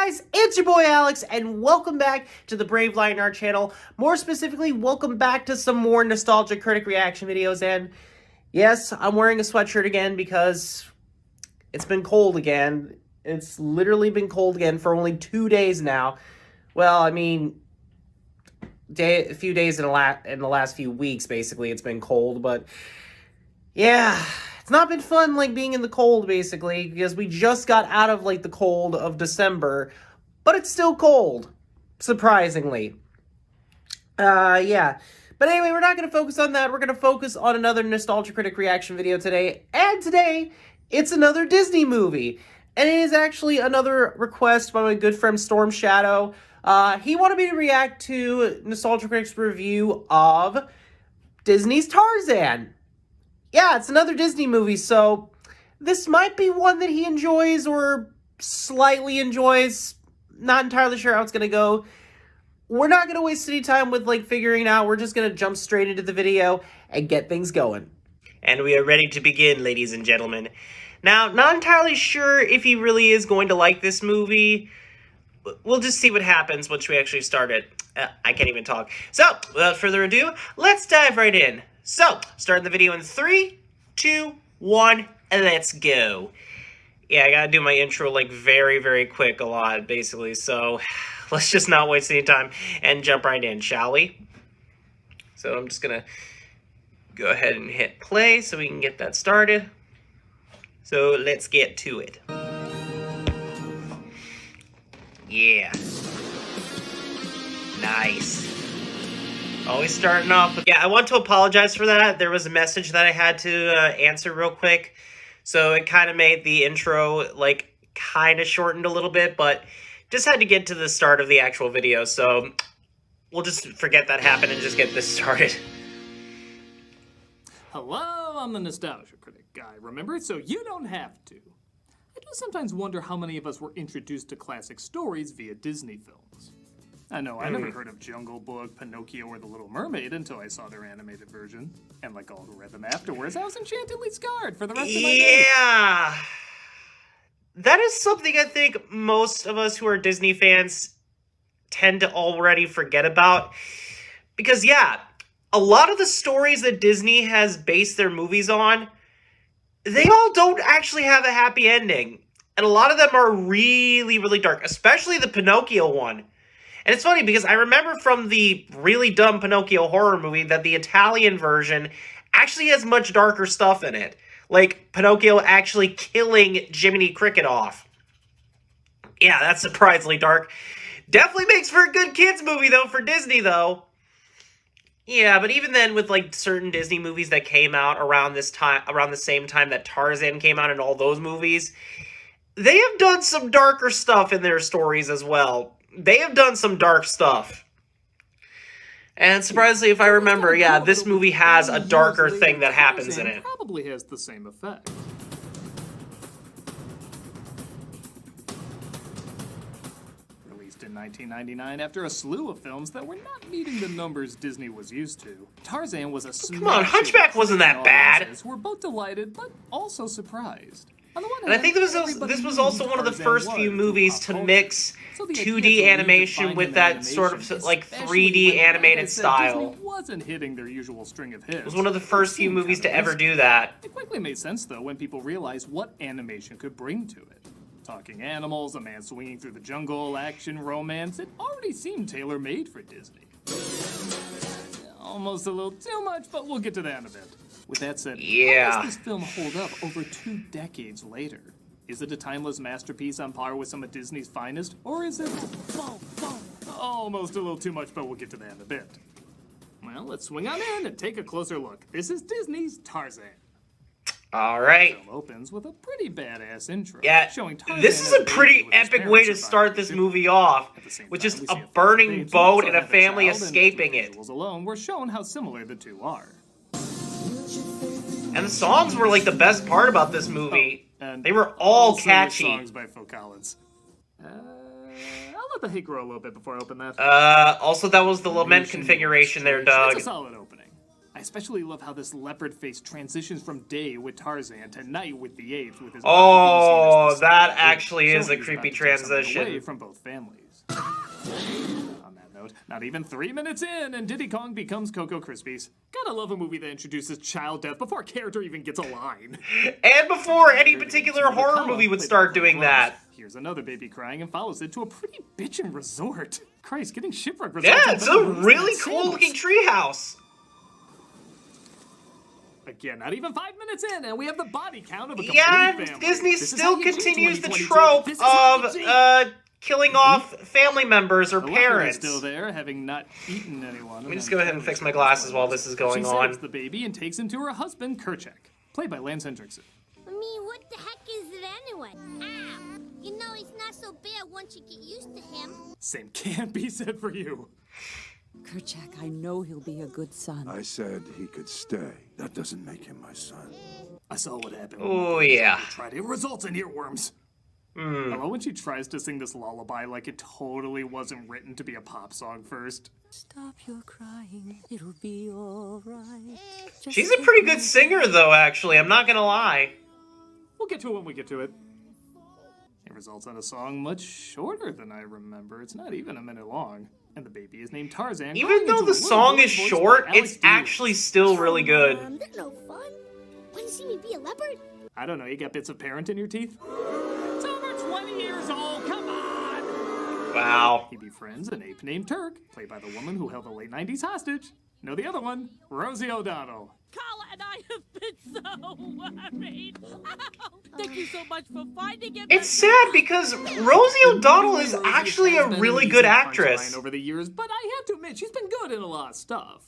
guys, it's your boy Alex, and welcome back to the Brave Lion Art channel. More specifically, welcome back to some more nostalgic critic reaction videos, and yes, I'm wearing a sweatshirt again because it's been cold again. It's literally been cold again for only 2 days now. Well, I mean, a few days in the last few weeks, basically, it's been cold, but yeah, it's not been fun, like, being in the cold, basically, because we just got out of, like, the cold of December, but it's still cold, surprisingly. Yeah. But anyway, we're not going to focus on that. We're going to focus on another Nostalgia Critic reaction video today, and today, it's another Disney movie, and it is actually another request by my good friend Storm Shadow. He wanted me to react to Nostalgia Critic's review of Disney's Tarzan. Yeah, it's another Disney movie, so this might be one that he enjoys or slightly enjoys. Not entirely sure how it's going to go. We're not going to waste any time with, like, figuring it out. We're just going to jump straight into the video and get things going. And we are ready to begin, ladies and gentlemen. Now, not entirely sure if he really is going to like this movie. We'll just see what happens once we actually start it. I can't even talk. So, without further ado, let's dive right in. So, starting the video in 3, 2, 1, and let's go. Yeah, I gotta do my intro, like, very, very quick a lot, basically. So, let's just not waste any time and jump right in, shall we? So, I'm just gonna go ahead and hit play so we can get that started. So, let's get to it. Yeah. Nice. Always starting off with... Yeah, I want to apologize for that. There was a message that I had to answer real quick. So it kind of made the intro, like, kind of shortened a little bit. But just had to get to the start of the actual video. So we'll just forget that happened and just get this started. Hello, I'm the Nostalgia Critic guy, remember? So you don't have to. I do sometimes wonder how many of us were introduced to classic stories via Disney films. I know I never heard of Jungle Book, Pinocchio, or The Little Mermaid until I saw their animated version. And like all who read them afterwards, I was enchantedly scarred for the rest of my days. Yeah. That is something I think most of us who are Disney fans tend to already forget about. Because, yeah, a lot of the stories that Disney has based their movies on, they all don't actually have a happy ending. And a lot of them are really, really dark, especially the Pinocchio one. And it's funny because I remember from the really dumb Pinocchio horror movie that the Italian version actually has much darker stuff in it. Like Pinocchio actually killing Jiminy Cricket off. Yeah, that's surprisingly dark. Definitely makes for a good kids movie though, for Disney though. Yeah, but even then with like certain Disney movies that came out around this time, around the same time that Tarzan came out and all those movies, they have done some darker stuff in their stories as well. They have done some dark stuff. And surprisingly, if I remember, yeah, this movie has a darker thing that happens in it. Probably has the same effect. Released in 1999 after a slew of films that were not meeting the numbers Disney was used to, Tarzan was a smash. Come on, Hunchback wasn't that bad. We're both delighted, but also surprised. And I think this was also one of the first few movies to mix 2D animation with that sort of like 3D animated style. Wasn't hitting their usual string of hits. It was one of the first few movies to ever do that. It quickly made sense though when people realized what animation could bring to it. Talking animals, a man swinging through the jungle, action, romance, it already seemed tailor-made for Disney. Almost a little too much, but we'll get to that in a bit. With that said, how does this film hold up over 2 decades later? Is it a timeless masterpiece on par with some of Disney's finest? Or is it almost a little too much, but we'll get to that in a bit. Well, let's swing on in and take a closer look. This is Disney's Tarzan. Alright. The film opens with a pretty badass intro. Yeah, showing Tarzan this is a pretty epic way to start this movie off, with just a burning boat and a family escaping it. Alone, we're shown how similar the two are. And the songs were like the best part about this movie. They were all catchy. Songs by Phil Collins. I'll let the hate grow a little bit before I open that. Also that was the lament configuration there, Doug. It's a solid opening. I especially love how this leopard face transitions from day with Tarzan to night with the apes with his Oh, that actually is a creepy away transition. from both families. On that note, not even 3 minutes in, and Diddy Kong becomes Cocoa Krispies. Gotta love a movie that introduces child death before a character even gets a line. And before any particular horror movie would start doing that. Here's another baby crying and follows it to a pretty bitchin' resort. Christ, getting shipwrecked results Yeah, in it's better a movies than really it cool seems. looking treehouse. Again, not even 5 minutes in, and we have the body count of a complete Yeah, family. Disney This is still how you cheat, continues the 2022. trope This is how you cheat. of killing off family members or The leopard is parents. still there, having not eaten anyone. Let me just go ahead and fix my glasses while this is going She on. saves the baby and takes him to her husband, Kerchak, played by Lance Hendrickson. I mean, what the heck is it anyway? Ow! You know, he's not so bad once you get used to him. Same can't be said for you. Kerchak, I know he'll be a good son. I said he could stay. That doesn't make him my son. I saw what happened. Oh, yeah. Tried it results in earworms. I love when she tries to sing this lullaby like it totally wasn't written to be a pop song first. Stop your crying, it'll be all right. Just She's a pretty good singer, though, actually. I'm not gonna lie. We'll get to it when we get to it. It results in a song much shorter than I remember. It's not even a minute long. And the baby is named Tarzan. Even growing though into the a little song boy is voiced by short, Alex it's Diaz. actually still really good. They're no fun. Want to see me be a leopard? I don't know, you got bits of parent in your teeth? It's over 20 years old, come on! Wow. He befriends an ape named Turk, played by the woman who held the late 90s hostage. Know the other one, Rosie O'Donnell. Carla and I have been so worried. Ow. Thank you so much for finding it. It's sad because Rosie O'Donnell is actually a really good actress. Over the years, but I have to admit, she's been good in a lot of stuff.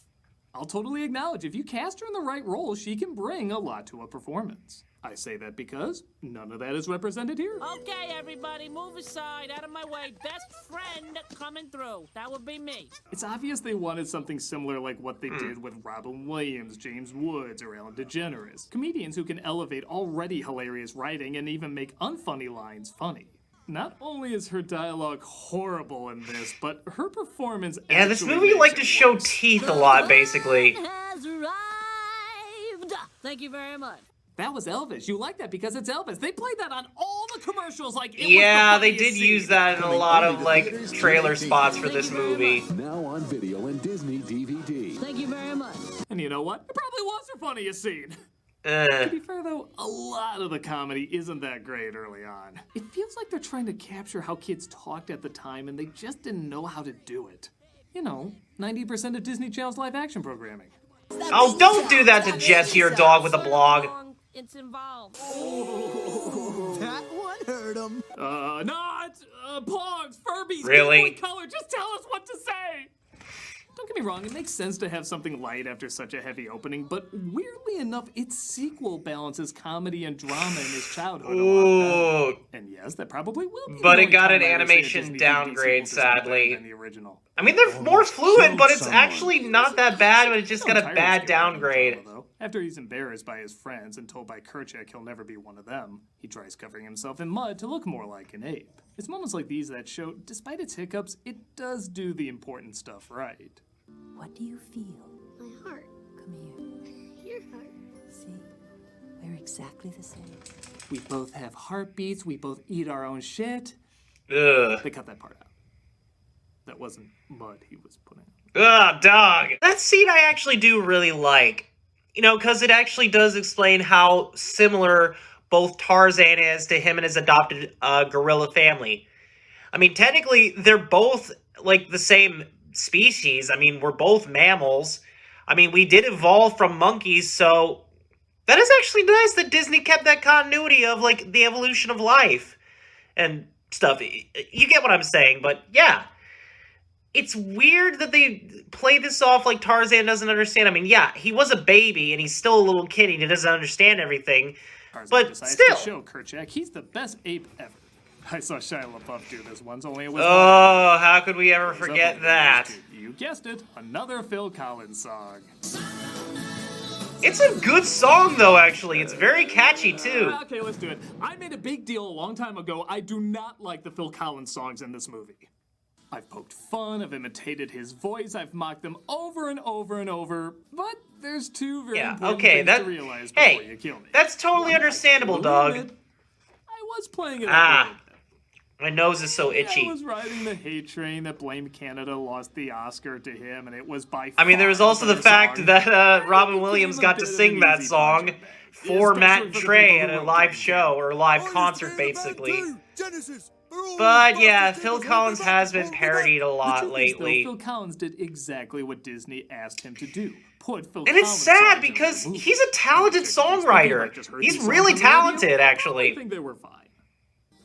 I'll totally acknowledge if you cast her in the right role, she can bring a lot to a performance. I say that because none of that is represented here. Okay, everybody, move aside, out of my way. Best friend coming through. That would be me. It's obvious they wanted something similar like what they did with Robin Williams, James Woods, or Ellen DeGeneres. Comedians who can elevate already hilarious writing and even make unfunny lines funny. Not only is her dialogue horrible in this, but her performance Yeah, this actually movie makes liked it to show worse. teeth a lot, basically. Has arrived. Thank you very much. That was Elvis. You like that because it's Elvis. They played that on all the commercials like it Yeah, was the they funniest did scene. use that in a lot of, like, trailer spots for this movie. Now on video and Disney DVD. Thank you very much. And you know what? It probably was her funniest scene. To Uh, be fair though, a lot of the comedy isn't that great early on. It feels like they're trying to capture how kids talked at the time and they just didn't know how to do it. You know, 90% of Disney Channel's live action programming. oh, don't do that to Jesse, your dog with a blog. It's involved. Not Pogs, Furbies, Really? Game Boy Color, just tell us what to say! Don't get me wrong, it makes sense to have something light after such a heavy opening, but weirdly enough, its sequel balances comedy and drama in his childhood a lot better. Ooh. And yes, that probably will be But the it got only an time I ever see a animation Disney DVD downgrade, sequel that's better sadly. than the original. I mean, they're more fluid, but it's someone. actually not that bad, but it just got a Tyler's bad getting downgrade. in trouble, though. After he's embarrassed by his friends and told by Kerchak he'll never be one of them, he tries covering himself in mud to look more like an ape. It's moments like these that show, despite its hiccups, it does do the important stuff right. What do you feel? My heart. Come here. Your heart. See? We're exactly the same. We both have heartbeats, we both eat our own shit. Ugh. They cut that part out. That wasn't mud he was putting. Ugh, dog. That scene I actually do really like. You know, because it actually does explain how similar both Tarzan is to him and his adopted gorilla family. I mean, technically, they're both, like, the same species. I mean, we're both mammals. I mean, we did evolve from monkeys, so that is actually nice that Disney kept that continuity of, like, the evolution of life and stuff. You get what I'm saying, but yeah. It's weird that they play this off like Tarzan doesn't understand. I mean, yeah, he was a baby and he's still a little kid and he doesn't understand everything. Tarzan But decides still. to show Kerchak he's the best ape ever. I saw Shia LaBeouf do this once, only it was Oh, how could we ever forget that? You guessed it, another Phil Collins song. It's a good song, though, actually. It's very catchy, too. Okay, let's do it. I made a big deal a long time ago. I do not like the Phil Collins songs in this movie. I've poked fun, I've imitated his voice, I've mocked them over and over and over, but there's two very important things to realize before you kill me. That's totally understandable, dog. I was playing it up a little bit. My nose is so itchy. I was riding the hate train that blamed Canada lost the Oscar to him, and it was by I mean, there was also the fact that Robin Williams got to sing that song for Matt and Trey at a live show, or a live concert, basically. But yeah, Phil Collins has been parodied a lot lately. Phil Collins did exactly what Disney asked him to do. And it's sad because he's a talented songwriter. He's really talented, actually. I think they were fine.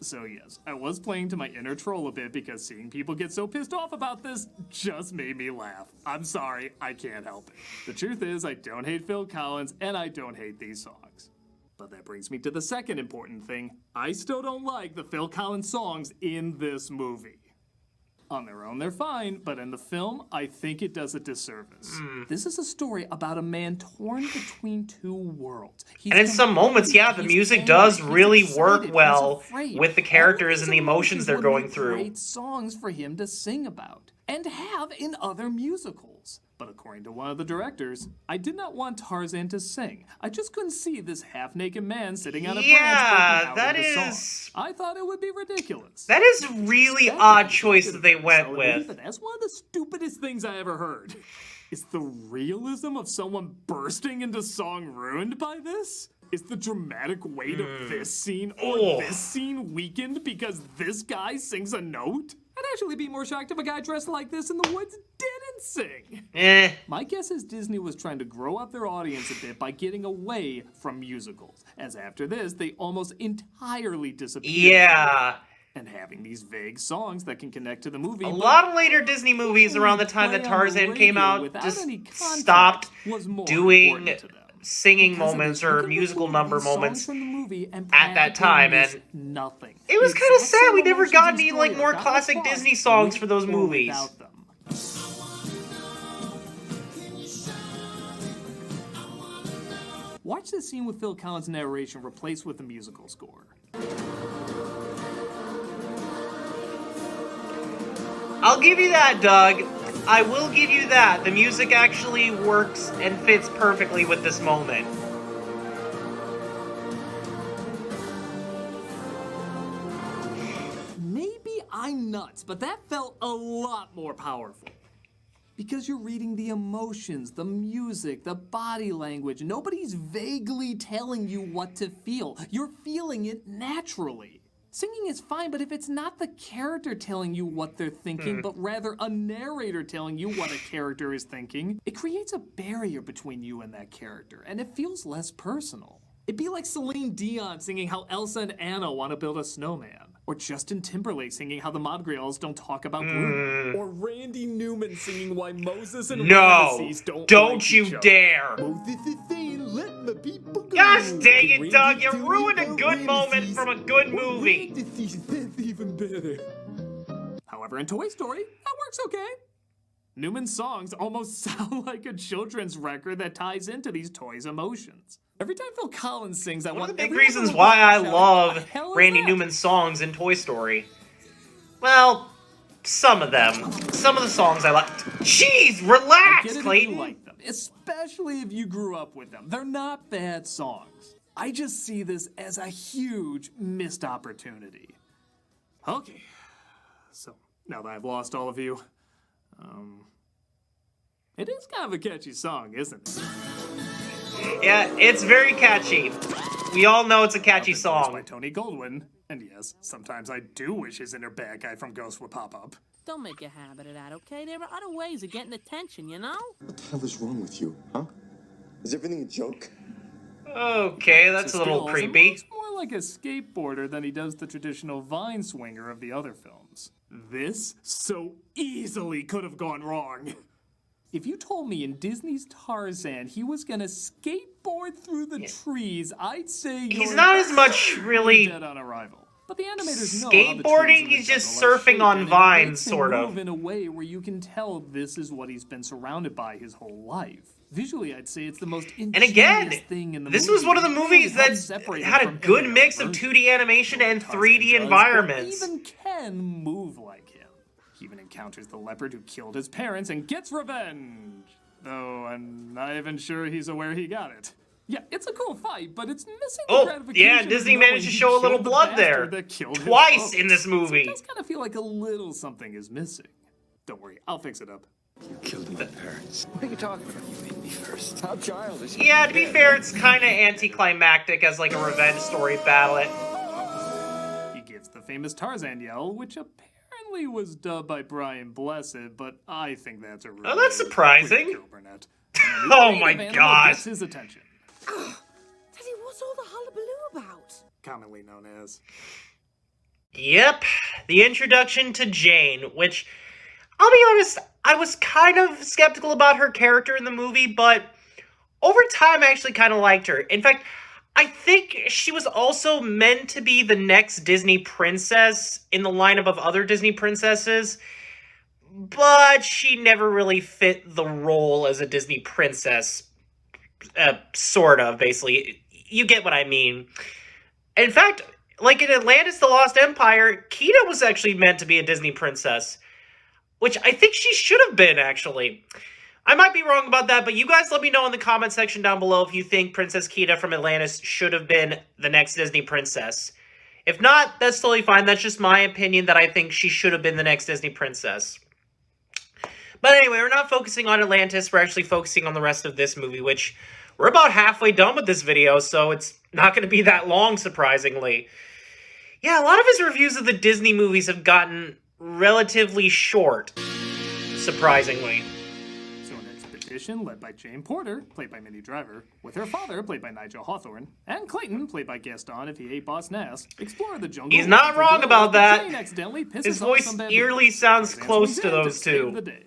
So yes, I was playing to my inner troll a bit because seeing people get so pissed off about this just made me laugh. I'm sorry, I can't help it. The truth is, I don't hate Phil Collins, and I don't hate these songs. But that brings me to the second important thing. I still don't like the Phil Collins songs in this movie. On their own, they're fine, but in the film, I think it does a disservice. This is a story about a man torn between two worlds. And in some moments, yeah, the music does really work well with the characters and the emotions they're going through. Great songs for him to sing about, and have in other musicals. But according to one of the directors, I did not want Tarzan to sing. I just couldn't see this half-naked man sitting on a branch breaking out into song. I thought it would be ridiculous. That is a really odd choice that they went with. But that's one of the stupidest things I ever heard. Is the realism of someone bursting into song ruined by this? Is the dramatic weight of this scene or this scene weakened because this guy sings a note? I'd actually be more shocked if a guy dressed like this in the woods didn't sing. My guess is Disney was trying to grow up their audience a bit by getting away from musicals, as after this, they almost entirely disappeared. Yeah. And having these vague songs that can connect to the movie. A lot of later Disney movies around the time that Tarzan came out just stopped doing singing moments or musical number moments at that time, and nothing. It was kind of sad we never got any like more classic Disney songs for those movies. Watch the scene with Phil Collins' narration replaced with the musical score. I'll give you that, Doug. I will give you that. The music actually works and fits perfectly with this moment. Maybe I'm nuts, but that felt a lot more powerful. Because you're reading the emotions, the music, the body language. Nobody's vaguely telling you what to feel. You're feeling it naturally. Singing is fine, but if it's not the character telling you what they're thinking, but rather a narrator telling you what a character is thinking, it creates a barrier between you and that character, and it feels less personal. It'd be like Celine Dion singing how Elsa and Anna want to build a snowman. Or Justin Timberlake singing how the Montreals don't talk about grooming. Or Randy Newman singing why Moses and Ramesses don't like you each other. dare! Moses is saying, let the people go. Gosh dang it, Doug! You ruined a good moment from a good movie! Even better. However, in Toy Story, that works okay. Newman's songs almost sound like a children's record that ties into these toys' emotions. Every time Phil Collins sings, I want One of the big reasons why I love Randy Newman's songs in Toy Story. Well, some of them. Some of the songs I like. Jeez, relax, Clayton! You like them, especially if you grew up with them. They're not bad songs. I just see this as a huge missed opportunity. Okay, so now that I've lost all of you, it is kind of a catchy song, isn't it? Yeah, it's very catchy. We all know it's a catchy song. By Tony Goldwyn. And yes, sometimes I do wish his inner bad guy from Ghost would pop up. Don't make a habit of that, okay? There are other ways of getting attention, you know? What the hell is wrong with you, huh? Is everything a joke? Okay, that's a little creepy. He looks more like a skateboarder than he does the traditional vine swinger of the other films. This so easily could have gone wrong. If you told me in Disney's Tarzan he was gonna skateboard through the trees, I'd say he's not as much really dead on arrival. But the animators know skateboarding. He's just surfing on vines, sort of. Move in a way where you can tell this is what he's been surrounded by his whole life. Visually, I'd say it's the most ingenious thing in the movie. This was one of the movies that had a good mix of 2D animation and 3D environments. Even can move like him. He even encounters the leopard who killed his parents and gets revenge. Though I'm not even sure he's aware he got it. Yeah, it's a cool fight, but it's missing the gratification. Yeah, Disney of knowing managed to he show a little killed the blood there. bastard that killed his Twice folks. in this movie. So it does kind of feel like a little something is missing. Don't worry, I'll fix it up. You killed my parents. What are you talking about? You made me first. How childish. Yeah, to be fair, it's kind of anticlimactic as like a revenge story battle. He gives the famous Tarzan yell, which apparently was dubbed by Brian Blessed, but I think that's a Oh, that's surprising. Oh Oh my gosh. Gets his attention. Daddy, what's all the hullabaloo about? Commonly known as. Yep, the introduction to Jane, which, I'll be honest, I was kind of skeptical about her character in the movie, but over time I actually kind of liked her. In fact, I think she was also meant to be the next Disney princess in the lineup of other Disney princesses, but she never really fit the role as a Disney princess. Sort of, basically. You get what I mean. In fact, like in Atlantis the Lost Empire, Kida was actually meant to be a Disney princess, which I think she should have been, actually. I might be wrong about that, but you guys let me know in the comment section down below if you think Princess Kida from Atlantis should have been the next Disney princess. If not, that's totally fine. That's just my opinion that I think she should have been the next Disney princess. But anyway, we're not focusing on Atlantis. We're actually focusing on the rest of this movie, which we're about halfway done with this video, so it's not going to be that long, surprisingly. Yeah, a lot of his reviews of the Disney movies have gotten relatively short, surprisingly. So an expedition led by Jane Porter, played by Minnie Driver, with her father, played by Nigel Hawthorne, and Clayton, played by Gaston if he ate Boss Nass, explore the jungle. He's not wrong about that. Jane accidentally pisses His off voice some bad eerily boys. sounds Tarzan close swings to in those save two. the day.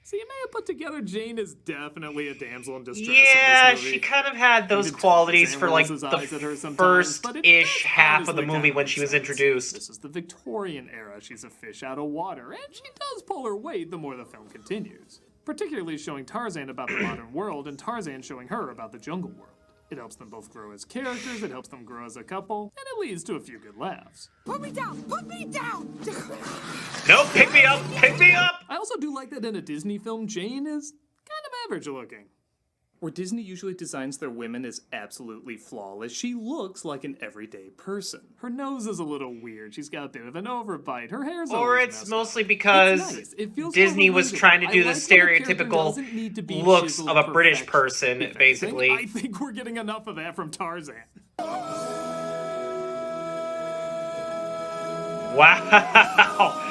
So you may have put together Jane is definitely a damsel in distress Yeah, in this movie. she kind of had those Even qualities Tarzan for like rolls his eyes at her the sometimes, but it first-ish does half of the honestly movie kinda when make she was sense. introduced. This is the Victorian era. She's a fish out of water, and she does pull her weight the more the film continues. Particularly showing Tarzan about the modern world and Tarzan showing her about the jungle world. It helps them both grow as characters, it helps them grow as a couple, and it leads to a few good laughs. Put me down! Put me down! Nope, pick me up, pick me up! I also do like that in a Disney film, Jane is kind of average looking. Where Disney usually designs their women as absolutely flawless, she looks like an everyday person. Her nose is a little weird, she's got a bit of an overbite, her hair's Or always it's messed mostly up. because It's nice. It feels Disney more was relatable. trying to do I the like when a character stereotypical doesn't need to be looks chiseled of a British perfection. person, If anything, basically. I think we're getting enough of that from Tarzan. Wow!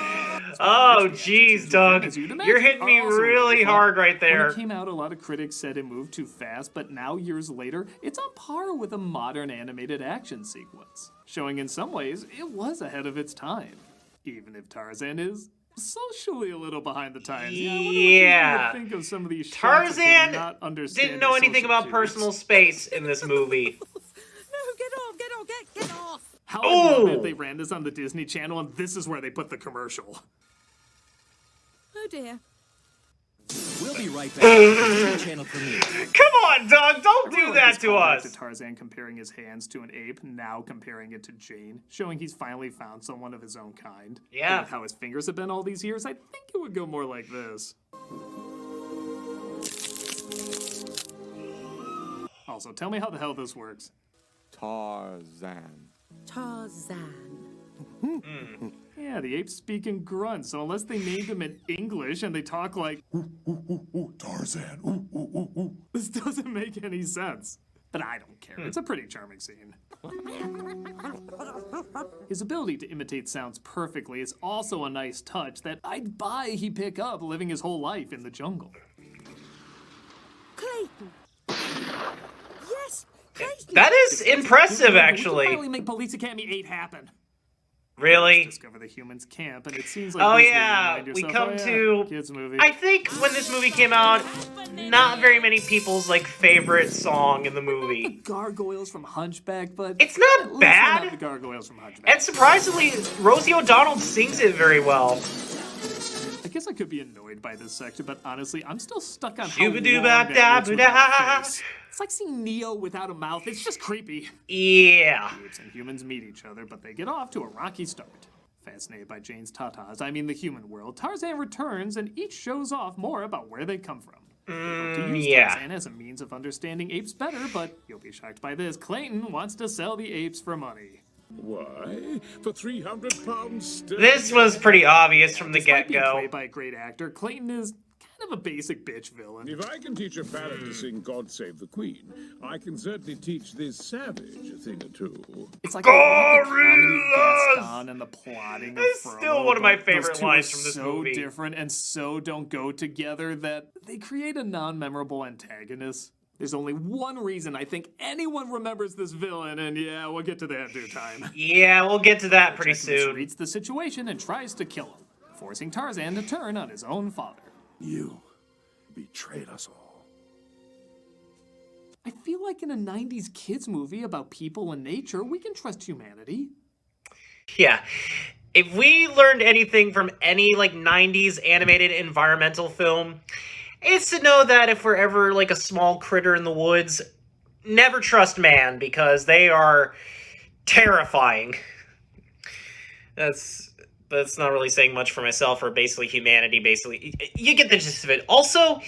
Oh, jeez, Doug. As you'd imagine, You're hitting me are also really fun. hard right When there. it came out, a lot of critics said it moved too fast, but now, years later, it's on par with a modern animated action sequence, showing in some ways it was ahead of its time, even if Tarzan is socially a little behind the times. Yeah, I wonder what Yeah. people would think of some of these shots of him Tarzan not understanding didn't know anything social about cues. personal space in this movie. No, get off! Get off! Get off! How I love Oh. it they ran this on the Disney Channel, and this is where they put the commercial. Oh dear. We'll be right back. Disney Channel premiere. Come on, Doug, don't I do really that like this to callback us. to Tarzan comparing his hands to an ape, now comparing it to Jane, showing he's finally found someone of his own kind. Yeah. And with how his fingers have been all these years, I think it would go more like this. Also, tell me how the hell this works. Tarzan. Tarzan. Yeah, the apes speak in grunt, so unless they named him in English and they talk like, Tarzan. Ooh, ooh, ooh, ooh. this doesn't make any sense. But I don't care. It's a pretty charming scene. His ability to imitate sounds perfectly is also a nice touch that I'd buy he pick up living his whole life in the jungle. Clayton. Yes, Clayton. That is impressive, We can actually. finally make Police Academy 8 happen. Really? Discover the humans camp, and it seems like Oh this way you yeah, remind we yourself, come oh, yeah, to... kids movie. I think when this movie came out, not very many people's, like, favorite song in the movie. Gargoyles from Hunchback, but It's not at least we're bad. not the Gargoyles from Hunchback. And surprisingly, Rosie O'Donnell sings it very well. I guess I could be annoyed by this section, but honestly, I'm still stuck on how long that looks Shoo-ba-doo-ba-da-ba-da. without face. It's like seeing Neo without a mouth. It's just creepy. Yeah. Apes and humans meet each other, but they get off to a rocky start. Fascinated by Jane's tatas, I mean the human world, Tarzan returns and each shows off more about where they come from. They hope to use yeah. Tarzan as a means of understanding apes better, but you'll be shocked by this. Clayton wants to sell the apes for money. Why? For 300 pounds sterling? This was pretty obvious from the Despite being get-go. played by a great actor, Clayton is kind of a basic bitch villain. If I can teach a parrot to sing God Save the Queen, I can certainly teach this savage a thing or two. It's like the comedy of Gorillas! Gaston and the plotting of That's Frollo, still one of my but favorite those two lines are from this so movie. different and so don't go together that they create a non-memorable antagonist. There's only one reason I think anyone remembers this villain, and yeah, we'll get to that in due time. Yeah, we'll get to that pretty Jack soon. reads the situation and tries to kill him, forcing Tarzan to turn on his own father. You betrayed us all. I feel like in a 90s kids movie about people and nature, we can trust humanity. Yeah. If we learned anything from any, like, 90s animated environmental film, it's to know that if we're ever, like, a small critter in the woods, never trust man, because they are terrifying. That's not really saying much for myself, or basically humanity, basically. You get the gist of it. Also,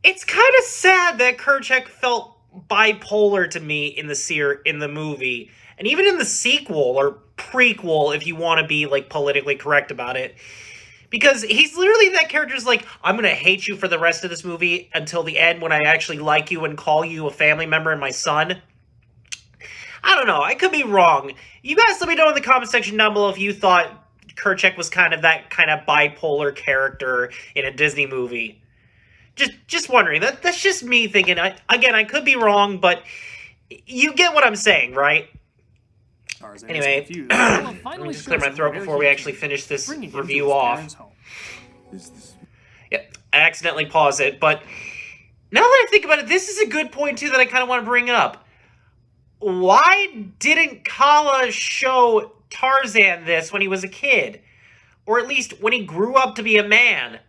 it's kind of sad that Kerchak felt bipolar to me in the movie, and even in the sequel, or prequel, if you want to be, like, politically correct about it. Because he's literally that character's like, I'm going to hate you for the rest of this movie until the end when I actually like you and call you a family member and my son. I don't know. I could be wrong. You guys let me know in the comment section down below if you thought Kerchak was kind of that kind of bipolar character in a Disney movie. Just wondering. That's just me thinking. Again, I could be wrong, but you get what I'm saying, right? Tarzan Anyway, is confused. let me just clear my throat before we actually finish this review off. Yep, I accidentally paused it, but now that I think about it, this is a good point, too, that I kind of want to bring up. Why didn't Kala show Tarzan this when he was a kid? Or at least when he grew up to be a man?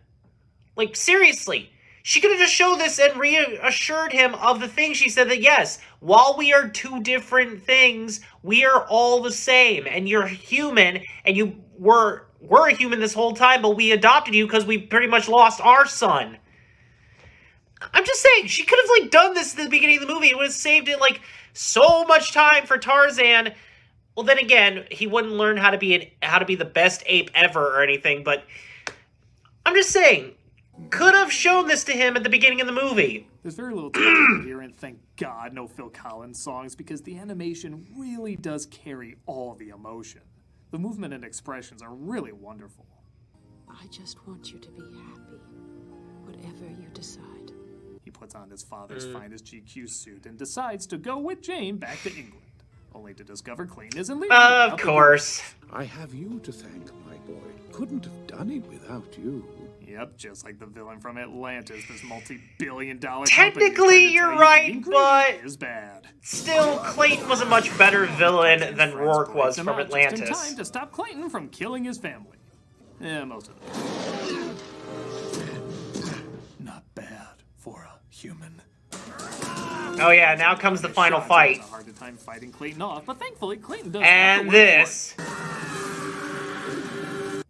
Like, seriously. She could have just showed this and reassured him of the thing. She said that, yes, while we are two different things, we are all the same. And you're human, and you were a human this whole time, but we adopted you because we pretty much lost our son. I'm just saying, she could have, like, done this at the beginning of the movie. It would have saved it, like, so much time for Tarzan. Well, then again, he wouldn't learn how to be the best ape ever or anything, but I'm just saying, could have shown this to him at the beginning of the movie. There's very little time here, and thank God no Phil Collins songs, because the animation really does carry all the emotion. The movement and expressions are really wonderful. I just want you to be happy, whatever you decide. He puts on his father's finest GQ suit and decides to go with Jane back to England, only to discover Clayton isn't leaving. Of course. I have you to thank, my boy. Couldn't have done it without you. Yep, just like the villain from Atlantis, this multi-billion-dollar Technically, you're right, but is bad. Still, Clayton was a much better villain than Friends Rourke was breaks him from out just in Atlantis. time to stop Clayton from killing his family. Yeah, most of them. Not bad for a human. Oh yeah, now comes the final Sean fight. has a hard time fighting Clayton off, but thankfully Clayton does. And have to work for it. this.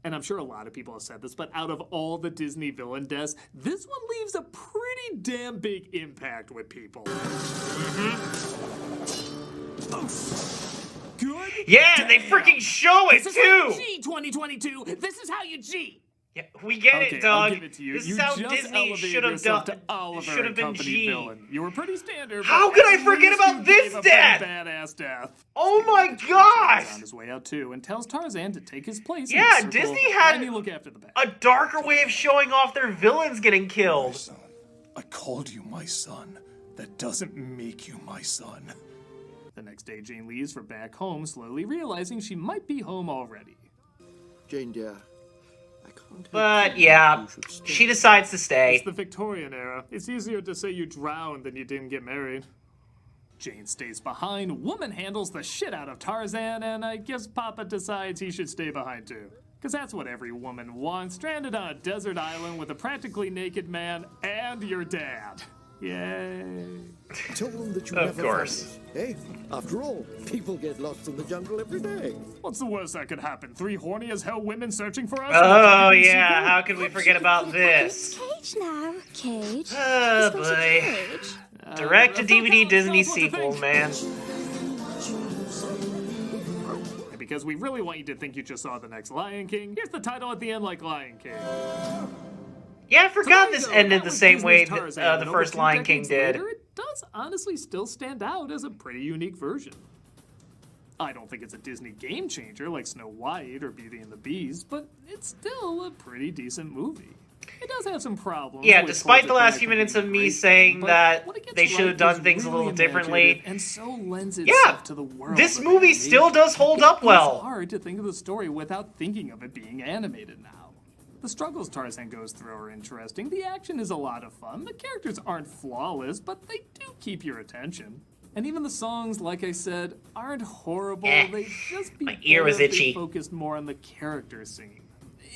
And I'm sure a lot of people have said this, but out of all the Disney villain deaths, this one leaves a pretty damn big impact with people. Good. Yeah, they freaking show it This is how you too! G, 2022. This is how you G. Yeah, we get Okay, it, Doug. I'll give it to you. This you is how just Disney elevated should have yourself done. to Oliver Should have and been Company G. villain. You were pretty standard. How but could I at forget least about you this gave a pretty death? Badass death. Oh my He's gosh! on his way out too, and tells Tarzan to take his place. Yeah, in the circle Disney of had tiny look after the back. A darker way of showing off their villains getting killed. Son, I called you my son. That doesn't make you my son. The next day, Jane leaves for back home, slowly realizing she might be home already. Jane, dear, I can't. But yeah, she decides to stay. It's the Victorian era. It's easier to say you drowned than you didn't get married. Jane stays behind, woman handles the shit out of Tarzan, and I guess Papa decides he should stay behind too. Because that's what every woman wants, stranded on a desert island with a practically naked man and your dad. Yay. Tell them that you Of never course. found us. Hey, after all, people get lost in the jungle every day. What's the worst that could happen? 3 horny as hell women searching for us? Oh yeah, how could we forget about this? Cage now. Cage. Oh It's boy. cage. Direct to DVD Disney tell us what you sequel, think. man. And because we really want you to think you just saw the next Lion King, here's the title at the end like Lion King. Yeah, I forgot Today, this though, ended that the was same Disney's way Tarzan, the and over first 2 Lion King decades did. later, it does honestly still stand out as a pretty unique version. I don't think it's a Disney game changer like Snow White or Beauty and the Beast, but it's still a pretty decent movie. It does have some problems. Yeah, with despite the Project last few Connect minutes of being me great, saying but that what it gets they should have right done is things a little really differently. imaginative and so lends Yeah, itself to the world this of movie still animation. does hold up well. It's hard to think of the story without thinking of it being animated now. The struggles Tarzan goes through are interesting. The action is a lot of fun. The characters aren't flawless, but they do keep your attention. And even the songs, like I said, aren't horrible. They just be My ear was better if they itchy. focused more on the character singing,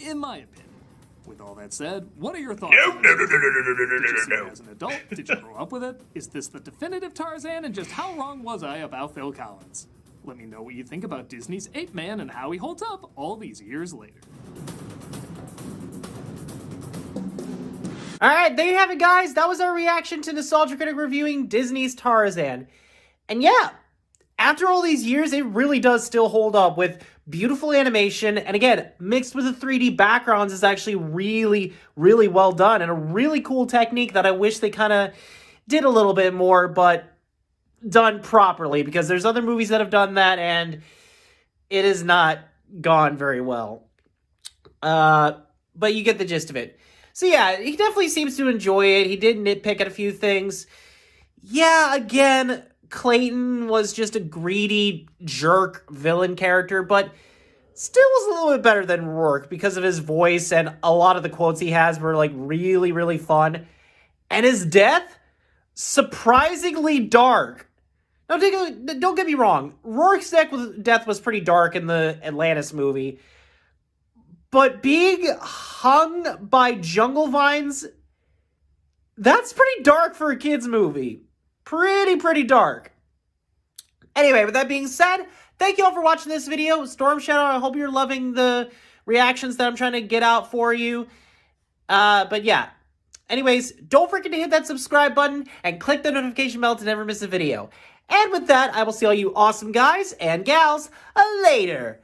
in my opinion. With all that said, what are your thoughts? No, on no, this? no, no, no, no, Did no, you no, see no. it as an adult? Did you grow up with it? Is this the definitive Tarzan? And just how wrong was I about Phil Collins? Let me know what you think about Disney's Ape Man and how he holds up all these years later. Alright, there you have it, guys. That was our reaction to Nostalgia Critic reviewing Disney's Tarzan. And yeah, after all these years, it really does still hold up with beautiful animation. And again, mixed with the 3D backgrounds is actually really, really well done. And a really cool technique that I wish they kind of did a little bit more, but done properly. Because there's other movies that have done that, and it has not gone very well. But you get the gist of it. So yeah, he definitely seems to enjoy it. He did nitpick at a few things. Yeah, again, Clayton was just a greedy jerk villain character, but still was a little bit better than Rourke because of his voice, and a lot of the quotes he has were like really, really fun. And his death, surprisingly dark. Now, don't get me wrong, Rourke's death was pretty dark in the Atlantis movie. But being hung by jungle vines, that's pretty dark for a kid's movie. Pretty dark. Anyway, with that being said, thank you all for watching this video. Storm Shadow, I hope you're loving the reactions that I'm trying to get out for you. But yeah. Anyways, don't forget to hit that subscribe button and click the notification bell to never miss a video. And with that, I will see all you awesome guys and gals later.